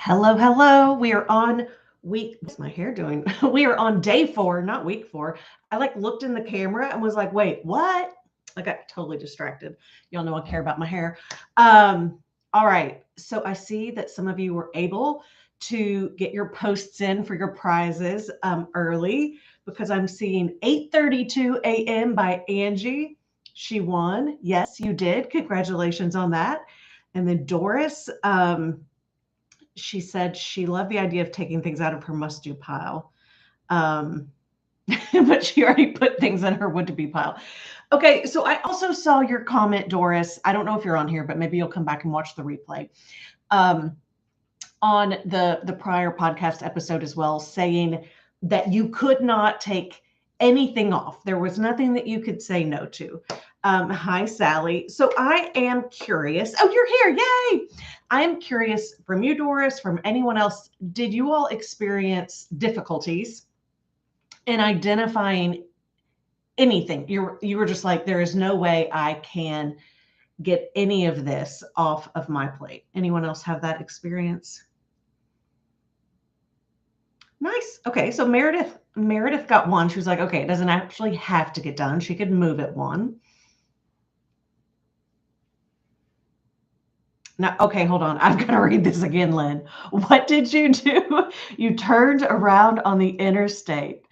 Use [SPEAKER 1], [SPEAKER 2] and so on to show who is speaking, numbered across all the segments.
[SPEAKER 1] Hello, hello. We are on what's my hair doing? We are on day 4, not week 4. I like looked in the camera and was like, wait, what? I got totally distracted. Y'all know I care about my hair. All right. So I see that some of you were able to get your posts in for your prizes early because I'm seeing 8:32 a.m. by Angie. She won. Yes, you did. Congratulations on that. And then Doris, she said she loved the idea of taking things out of her must do pile. Um, but she already put things in her would to be pile. Okay, so I also saw your comment, Doris. I don't know if you're on here, but maybe you'll come back and watch the replay. Um, on the prior podcast episode as well, saying that you could not take anything off. There was nothing that you could say no to. Hi, Sally. So I am curious. Oh, you're here. Yay. I am curious from you, Doris, from anyone else. Did you all experience difficulties in identifying anything? You were just like, there is no way I can get any of this off of my plate. Anyone else have that experience? Nice. Okay, so Meredith got one. She was like, okay, it doesn't actually have to get done. She could move it one. Now, okay, hold on. I've got to read this again, Lynn. What did you do? You turned around on the interstate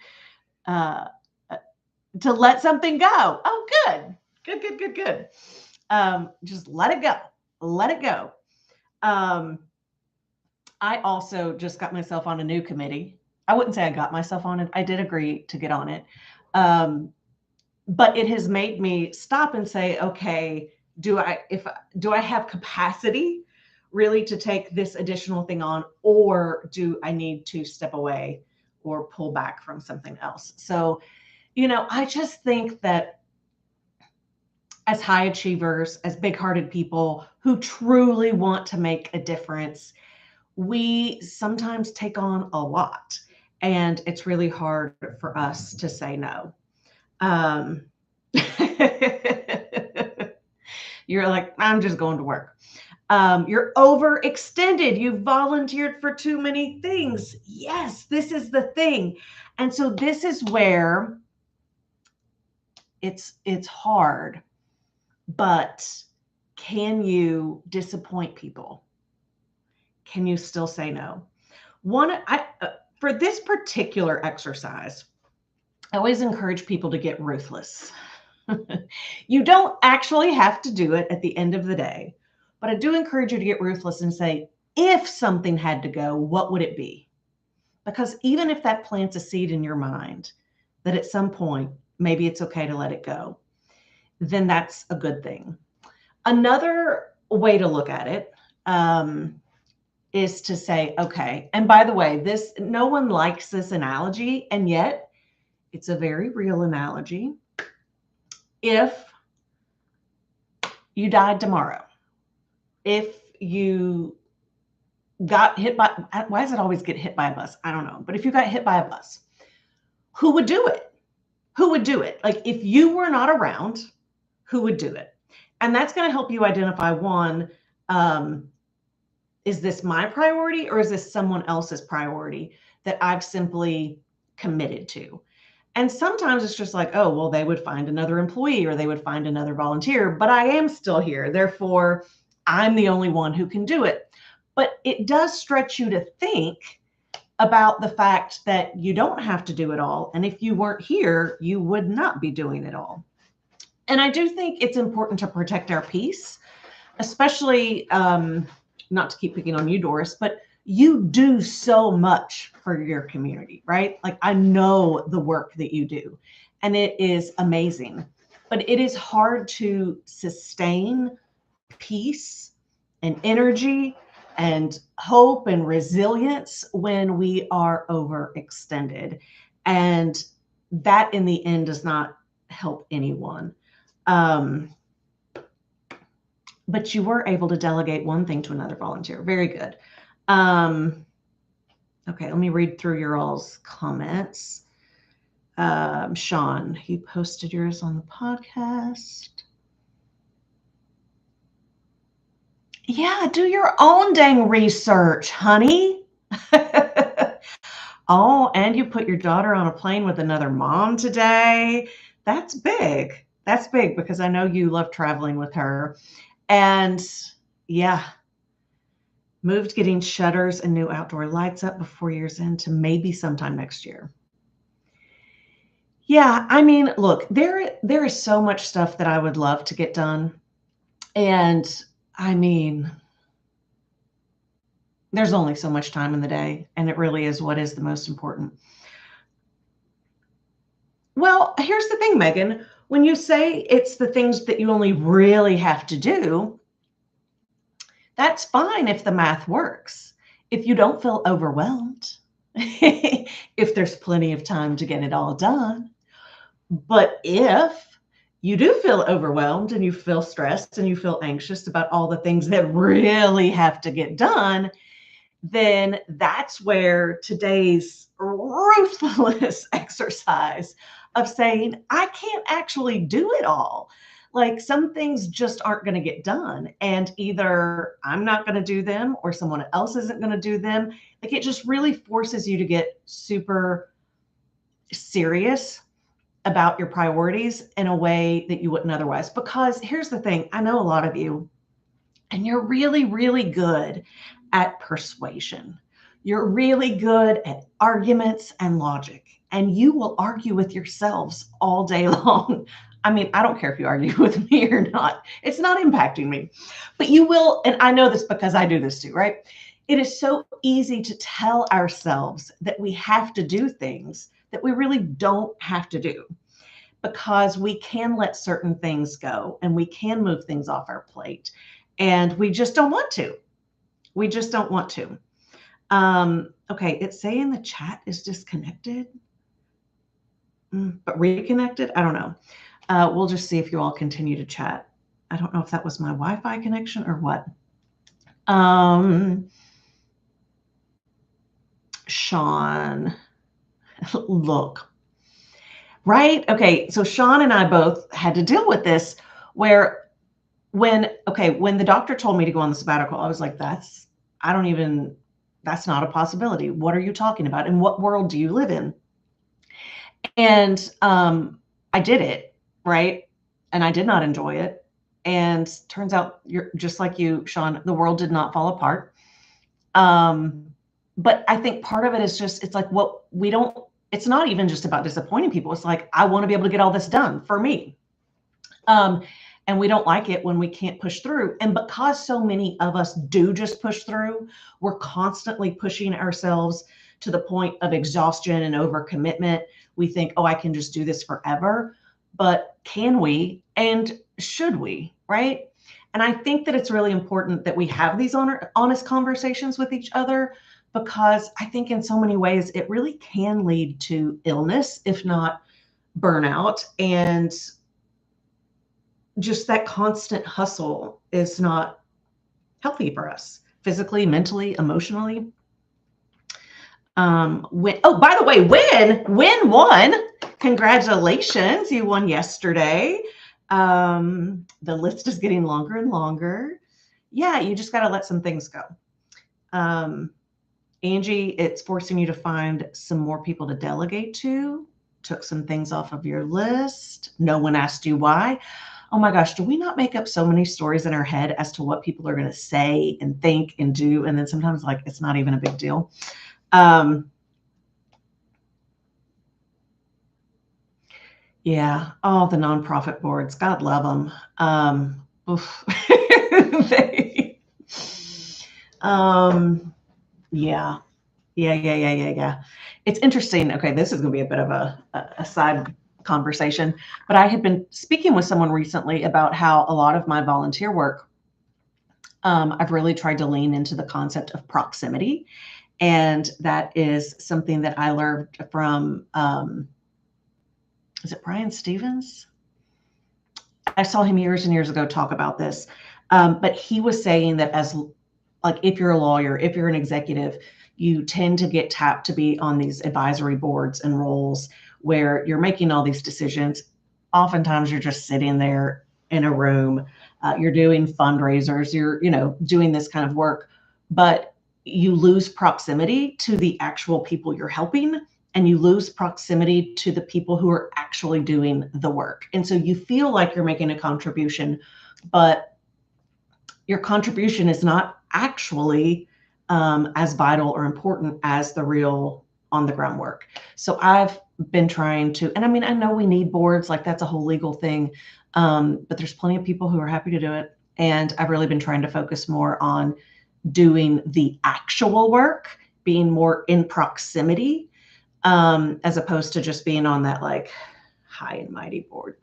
[SPEAKER 1] uh, to let something go. Oh, good. Good. Just let it go. Let it go. Um, I also just got myself on a new committee. I wouldn't say I got myself on it. I did agree to get on it. Um, but it has made me stop and say, okay, do I have capacity really to take this additional thing on, or do I need to step away or pull back from something else? So, I just think that as high achievers, as big-hearted people who truly want to make a difference, we sometimes take on a lot, and it's really hard for us to say no. Um, you're like, I'm just going to work. You're overextended. You volunteered for too many things. Yes, this is the thing. And so this is where it's hard, but can you disappoint people? Can you still say no? For this particular exercise, I always encourage people to get ruthless. You don't actually have to do it at the end of the day, but I do encourage you to get ruthless and say, if something had to go, what would it be? Because even if that plants a seed in your mind that at some point, maybe it's okay to let it go, then that's a good thing. Another way to look at it is to say, okay, and by the way, no one likes this analogy, and yet it's a very real analogy. If you died tomorrow, if you got hit by, why does it always get hit by a bus? I don't know. But if you got hit by a bus, who would do it? Who would do it? Like if you were not around, who would do it? And that's going to help you identify one, is this my priority or is this someone else's priority that I've simply committed to? And sometimes it's just like, oh, well, they would find another employee or they would find another volunteer, but I am still here. Therefore, I'm the only one who can do it. But it does stretch you to think about the fact that you don't have to do it all. And if you weren't here, you would not be doing it all. And I do think it's important to protect our peace, especially not to keep picking on you, Doris, but you do so much for your community, right? Like I know the work that you do and it is amazing, but it is hard to sustain peace and energy and hope and resilience when we are overextended. And that in the end does not help anyone. But you were able to delegate one thing to another volunteer. Very good. Okay, let me read through your all's comments. Sean, he posted yours on the podcast. Yeah, do your own dang research, honey. Oh, and you put your daughter on a plane with another mom today. That's big. That's big because I know you love traveling with her. And yeah, moved getting shutters and new outdoor lights up before year's end to maybe sometime next year. Yeah, I mean, look, there is so much stuff that I would love to get done. And I mean, there's only so much time in the day, and it really is what is the most important. Well, here's the thing, Megan. When you say it's the things that you only really have to do, that's fine if the math works. If you don't feel overwhelmed, if there's plenty of time to get it all done. But if you do feel overwhelmed and you feel stressed and you feel anxious about all the things that really have to get done, then that's where today's ruthless exercise of saying, I can't actually do it all. Like some things just aren't going to get done. And either I'm not going to do them or someone else isn't going to do them. Like it just really forces you to get super serious about your priorities in a way that you wouldn't otherwise. Because here's the thing, I know a lot of you, and you're really, really good at persuasion. You're really good at arguments and logic, and you will argue with yourselves all day long. I mean, I don't care if you argue with me or not. It's not impacting me, but you will. And I know this because I do this too, right? It is so easy to tell ourselves that we have to do things that we really don't have to do because we can let certain things go and we can move things off our plate and we just don't want to. We just don't want to. Okay, it's saying the chat is disconnected, but reconnected. I don't know. We'll just see if you all continue to chat. I don't know if that was my Wi-Fi connection or what. Sean, look, right? Okay, so Sean and I both had to deal with this where when the doctor told me to go on the sabbatical, I was like, that's not a possibility. What are you talking about? In what world do you live in? And I did it, right? And I did not enjoy it. And turns out you're just like you, Sean, the world did not fall apart. But I think part of it is just, it's like it's not even just about disappointing people. It's like, I want to be able to get all this done for me. And we don't like it when we can't push through. And because so many of us do just push through, we're constantly pushing ourselves to the point of exhaustion and overcommitment. We think, oh, I can just do this forever. But can we and should we, right? And I think that it's really important that we have these honest conversations with each other because I think in so many ways it really can lead to illness, if not burnout. And just that constant hustle is not healthy for us physically, mentally, emotionally. By the way, Win won. Congratulations, you won yesterday. The list is getting longer and longer. Yeah, you just got to let some things go. Angie, it's forcing you to find some more people to delegate to. Took some things off of your list. No one asked you why. Oh my gosh, do we not make up so many stories in our head as to what people are going to say and think and do? And then sometimes like it's not even a big deal. Yeah. Oh, the nonprofit boards. God love them. Yeah. Yeah. It's interesting. Okay, this is going to be a bit of a side conversation, but I had been speaking with someone recently about how a lot of my volunteer work, I've really tried to lean into the concept of proximity. And that is something that I learned from, is it Brian Stevens? I saw him years and years ago talk about this. But he was saying that if you're a lawyer, if you're an executive, you tend to get tapped to be on these advisory boards and roles where you're making all these decisions. Oftentimes you're just sitting there in a room, you're doing fundraisers, you're, doing this kind of work, but you lose proximity to the actual people you're helping, and you lose proximity to the people who are actually doing the work. And so you feel like you're making a contribution, but your contribution is not actually as vital or important as the real on the ground work. So I've been trying to, and I mean, I know we need boards, like that's a whole legal thing, but there's plenty of people who are happy to do it. And I've really been trying to focus more on doing the actual work, being more in proximity, as opposed to just being on that like high and mighty board.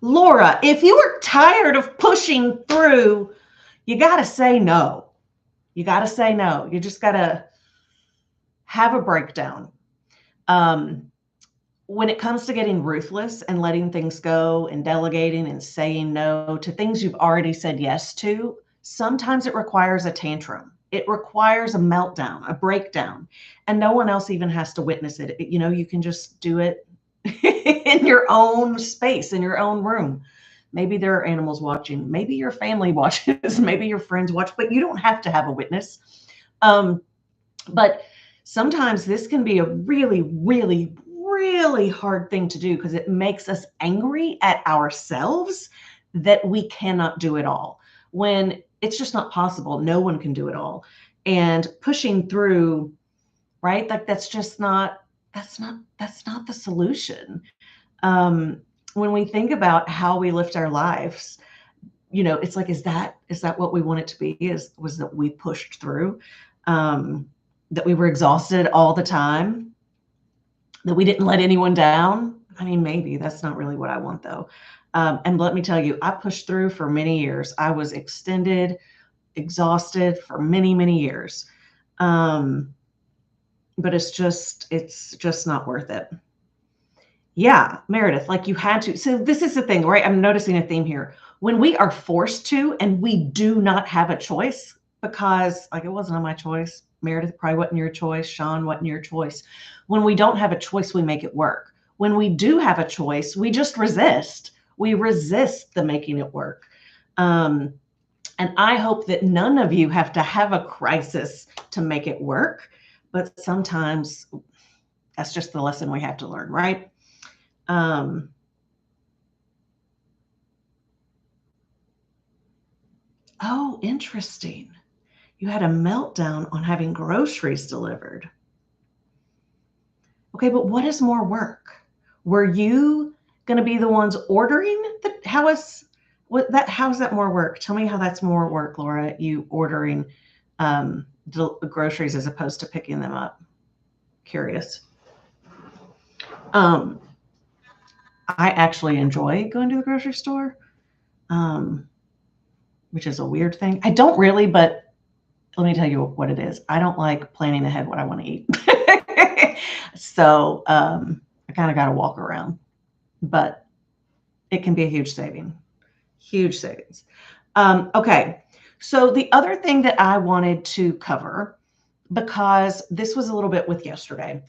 [SPEAKER 1] Laura, if you are tired of pushing through, you got to say no. You got to say no. You just got to have a breakdown. When it comes to getting ruthless and letting things go and delegating and saying no to things you've already said yes to, sometimes it requires a tantrum. It requires a meltdown, a breakdown, and no one else even has to witness it. You can just do it in your own space, in your own room. Maybe there are animals watching, maybe your family watches, maybe your friends watch, but you don't have to have a witness. But sometimes this can be a really, really, really hard thing to do because it makes us angry at ourselves that we cannot do it all, when it's just not possible. No one can do it all. And pushing through, right? Like that's not the solution. When we think about how we lift our lives, it's like, is that what we want it to be? Was that we pushed through, that we were exhausted all the time, that we didn't let anyone down? I mean, maybe that's not really what I want though. And let me tell you, I pushed through for many years. I was exhausted for many, many years. But it's just not worth it. Yeah, Meredith, like you had to. So this is the thing, right? I'm noticing a theme here. When we are forced to, and we do not have a choice, because like it wasn't on my choice. Meredith probably wasn't your choice. Sean wasn't your choice. When we don't have a choice, we make it work. When we do have a choice, we just resist. We resist the making it work. And I hope that none of you have to have a crisis to make it work. But sometimes that's just the lesson we have to learn, right? Oh, interesting. You had a meltdown on having groceries delivered. Okay, but what is more work? Were you going to be the ones ordering? How's that more work? Tell me how that's more work, Laura, you ordering groceries as opposed to picking them up. Curious. I actually enjoy going to the grocery store, which is a weird thing. I don't really, but let me tell you what it is. I don't like planning ahead what I want to eat. So I kind of got to walk around, but it can be a huge saving. Huge savings. Okay. So the other thing that I wanted to cover, because this was a little bit with yesterday,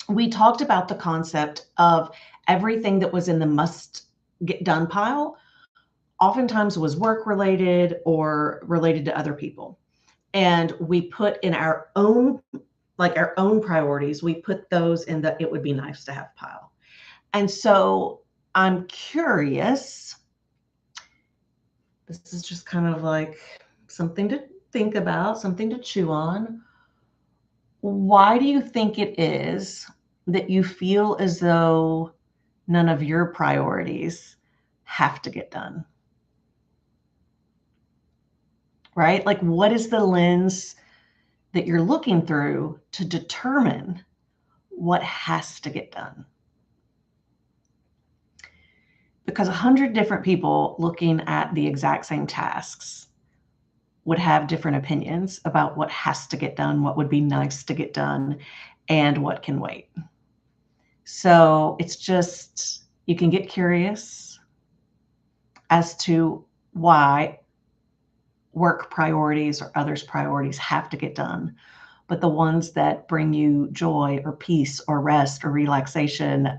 [SPEAKER 1] we talked about the concept of everything that was in the must get done pile oftentimes was work related or related to other people. And we put in our own priorities, we put those in the it would be nice to have pile. And so I'm curious, this is just kind of like something to think about, something to chew on. Why do you think it is that you feel as though none of your priorities have to get done? Right? Like, what is the lens that you're looking through to determine what has to get done? Because 100 different people looking at the exact same tasks would have different opinions about what has to get done, what would be nice to get done, and what can wait. So it's just, you can get curious as to why work priorities or others' priorities have to get done, but the ones that bring you joy or peace or rest or relaxation,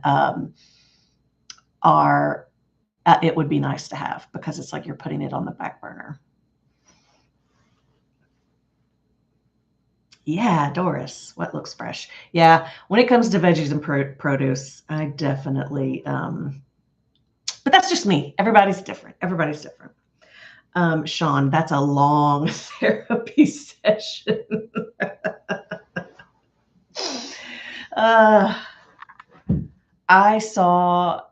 [SPEAKER 1] are, it would be nice to have, because it's like you're putting it on the back burner. Yeah, Doris, what looks fresh? Yeah, when it comes to veggies and produce, I definitely, but that's just me. Everybody's different. Everybody's different. Sean, that's a long therapy session. I saw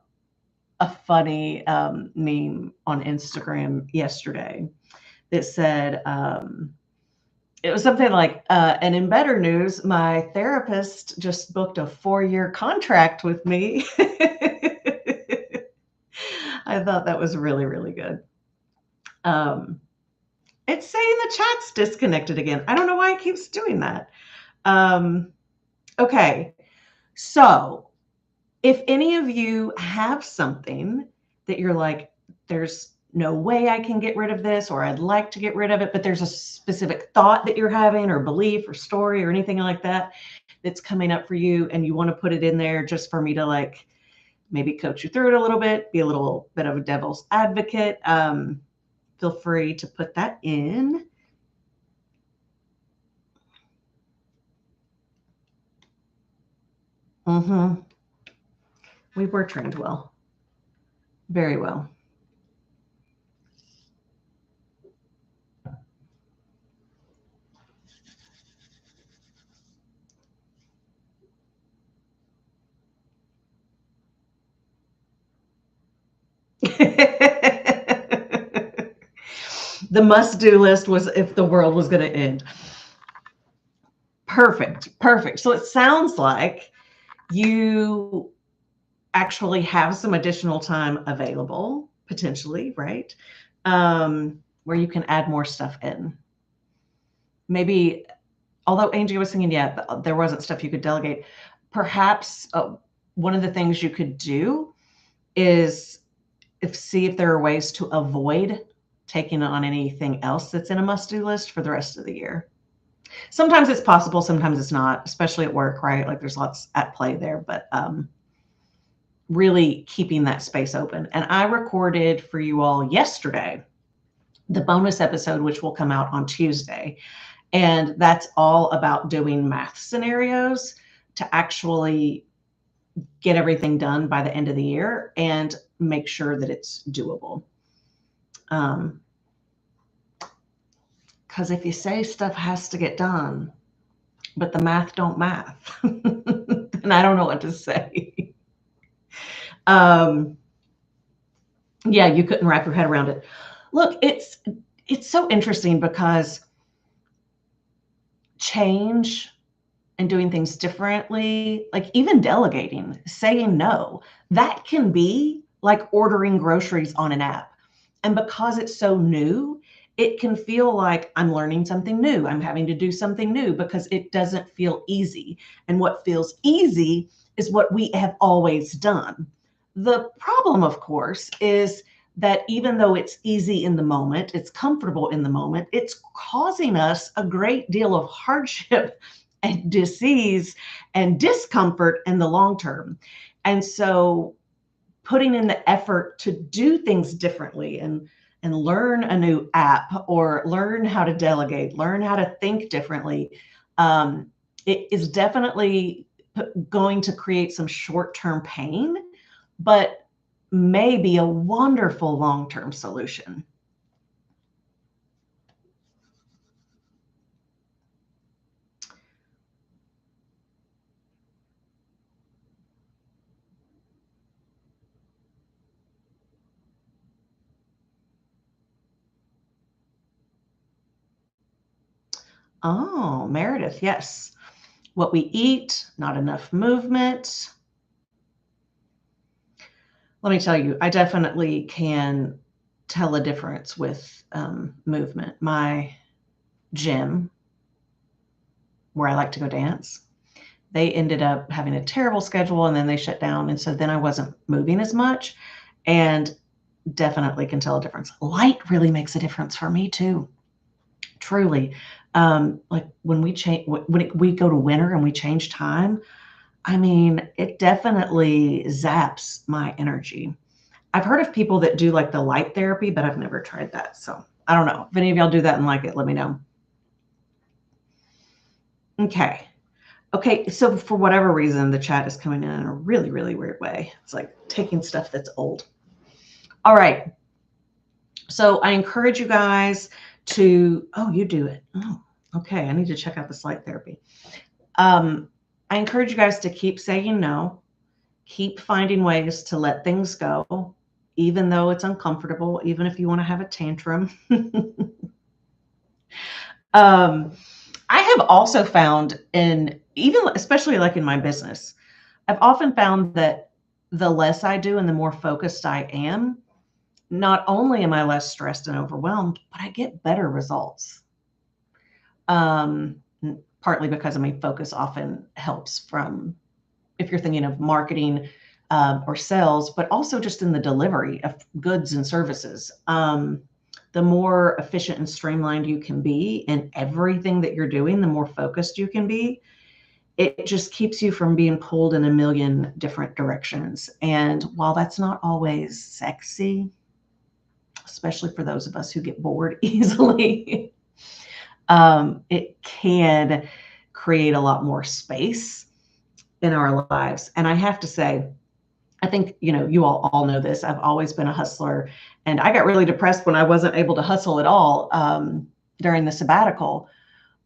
[SPEAKER 1] a funny meme on Instagram yesterday that said, it was something like, and in better news, my therapist just booked a 4-year contract with me. I thought that was really, really good. It's saying the chat's disconnected again. I don't know why it keeps doing that. Okay, so if any of you have something that you're like, there's no way I can get rid of this, or I'd like to get rid of it, but there's a specific thought that you're having, or belief, or story, or anything like that that's coming up for you, and you want to put it in there just for me to like maybe coach you through it a little bit, be a little bit of a devil's advocate, feel free to put that in. We were trained well, very well. The must-do list was if the world was going to end. Perfect. Perfect. So it sounds like you actually have some additional time available, potentially, right? Where you can add more stuff in. Maybe, although Angie was thinking, yeah, there wasn't stuff you could delegate. Perhaps one of the things you could do is see if there are ways to avoid taking on anything else that's in a must-do list for the rest of the year. Sometimes it's possible, sometimes it's not, especially at work, right? Like there's lots at play there, but really keeping that space open. And I recorded for you all yesterday the bonus episode, which will come out on Tuesday. And that's all about doing math scenarios to actually get everything done by the end of the year and make sure that it's doable. Because if you say stuff has to get done, but the math don't math, then I don't know what to say. Yeah, you couldn't wrap your head around it. Look, it's so interesting because change and doing things differently, like even delegating, saying no, that can be like ordering groceries on an app. And because it's so new, it can feel like I'm learning something new. I'm having to do something new because it doesn't feel easy. And what feels easy is what we have always done. The problem, of course, is that even though it's easy in the moment, it's comfortable in the moment, it's causing us a great deal of hardship and disease and discomfort in the long term. And so putting in the effort to do things differently and learn a new app or learn how to delegate, learn how to think differently, it is definitely going to create some short-term pain, but may be a wonderful long-term solution. Oh, Meredith, yes. What we eat, not enough movement. Let me tell you, I definitely can tell a difference with movement. My gym, where I like to go dance, they ended up having a terrible schedule and then they shut down. And so then I wasn't moving as much, and definitely can tell a difference. Light really makes a difference for me too. Truly. Like when we change, when we go to winter and we change time, I mean, it definitely zaps my energy. I've heard of people that do like the light therapy, but I've never tried that. So I don't know. If any of y'all do that and like it, let me know. Okay. Okay. So for whatever reason, the chat is coming in a really, really weird way. It's like taking stuff that's old. All right. So I encourage you guys to, oh, you do it. Oh, okay. I need to check out this light therapy. I encourage you guys to keep saying no, keep finding ways to let things go, even though it's uncomfortable, even if you want to have a tantrum. I have also found especially like in my business, I've often found that the less I do and the more focused I am, not only am I less stressed and overwhelmed, but I get better results. Partly because focus often helps from, if you're thinking of marketing or sales, but also just in the delivery of goods and services. The more efficient and streamlined you can be in everything that you're doing, the more focused you can be. It just keeps you from being pulled in a million different directions. And while that's not always sexy, especially for those of us who get bored easily, it can create a lot more space in our lives. And I have to say, I think, you all know this. I've always been a hustler, and I got really depressed when I wasn't able to hustle at all during the sabbatical.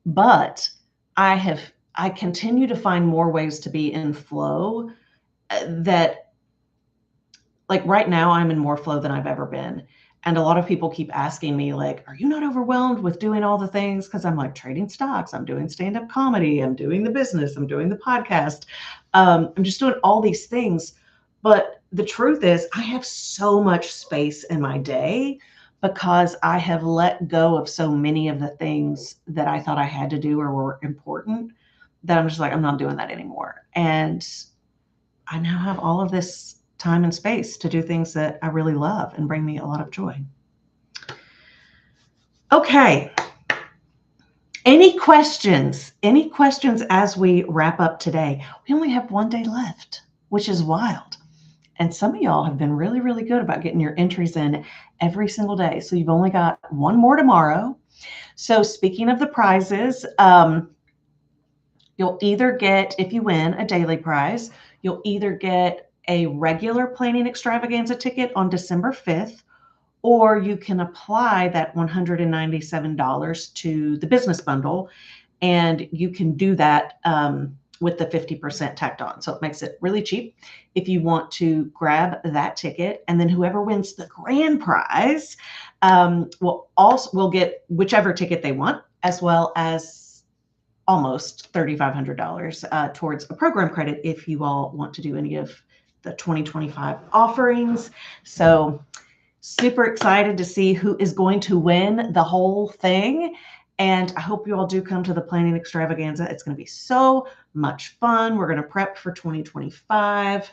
[SPEAKER 1] But I continue to find more ways to be in flow that, like right now, I'm in more flow than I've ever been. And a lot of people keep asking me, like, are you not overwhelmed with doing all the things? Because I'm like trading stocks, I'm doing stand-up comedy, I'm doing the business, I'm doing the podcast. I'm just doing all these things. But the truth is, I have so much space in my day because I have let go of so many of the things that I thought I had to do or were important, that I'm just like, I'm not doing that anymore. And I now have all of this time and space to do things that I really love and bring me a lot of joy. Okay. Any questions? Any questions as we wrap up today? We only have one day left, which is wild. And some of y'all have been really, really good about getting your entries in every single day. So you've only got one more tomorrow. So speaking of the prizes, you'll either get, if you win a daily prize, you'll either get a regular planning extravaganza ticket on December 5th, or you can apply that $197 to the business bundle, and you can do that with the 50% tacked on. So it makes it really cheap if you want to grab that ticket. And then whoever wins the grand prize will get whichever ticket they want, as well as almost $3,500 towards a program credit if you all want to do any of the 2025 offerings. So super excited to see who is going to win the whole thing. And I hope you all do come to the planning extravaganza. It's going to be so much fun. We're going to prep for 2025.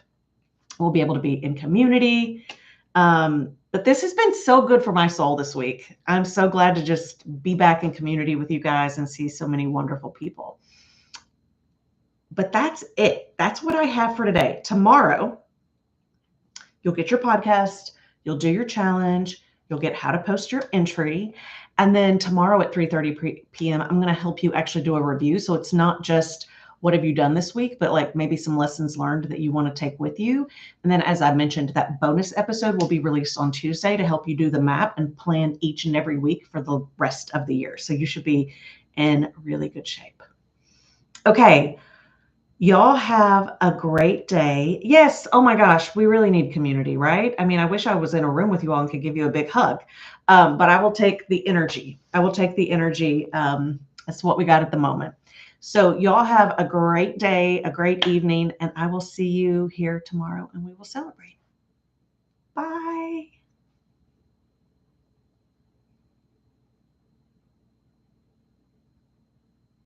[SPEAKER 1] We'll be able to be in community. But this has been so good for my soul this week. I'm so glad to just be back in community with you guys and see so many wonderful people. But that's it. That's what I have for today. Tomorrow, you'll get your podcast, you'll do your challenge, you'll get how to post your entry. And then tomorrow at 3:30 p.m., I'm going to help you actually do a review. So it's not just what have you done this week, but like maybe some lessons learned that you want to take with you. And then, as I mentioned, that bonus episode will be released on Tuesday to help you do the map and plan each and every week for the rest of the year. So you should be in really good shape. Okay. Y'all have a great day. Yes. Oh my gosh. We really need community, right? I mean, I wish I was in a room with you all and could give you a big hug. But I will take the energy. That's what we got at the moment. So y'all have a great day, a great evening, and I will see you here tomorrow and we will celebrate. Bye.